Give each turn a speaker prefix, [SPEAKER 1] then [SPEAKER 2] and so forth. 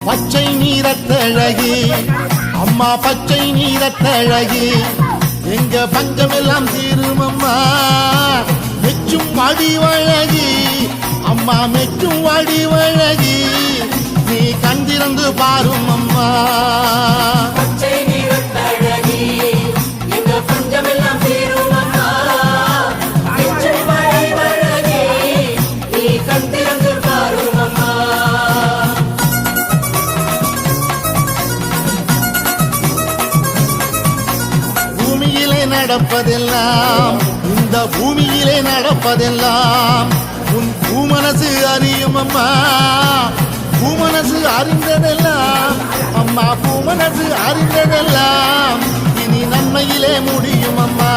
[SPEAKER 1] பச்சை நீரத்தழகி அம்மா பச்சை நீரத்தழகி எங்க பஞ்சமெல்லாம் தீரும் அம்மா மெச்சும் வடிவழகி அம்மா மெச்சும் வடிவழகி நீ கண்டிருந்து பாரும் அம்மா
[SPEAKER 2] பச்சை நீரத்தழகி எங்க பஞ்சமெல்லாம் தீரும் அம்மா மெச்சும் வடிவழகி நீ கண்டிருந்து பாரும் அம்மா
[SPEAKER 1] நடப்பதெல்லாம் இந்த பூமியிலே நடப்பதெல்லாம் உன் பூமனசு அறியும் அம்மா பூமனசு அறிந்ததெல்லாம் அம்மா பூமனசு அறிந்ததெல்லாம் இனி நன்மையிலே முடியும் அம்மா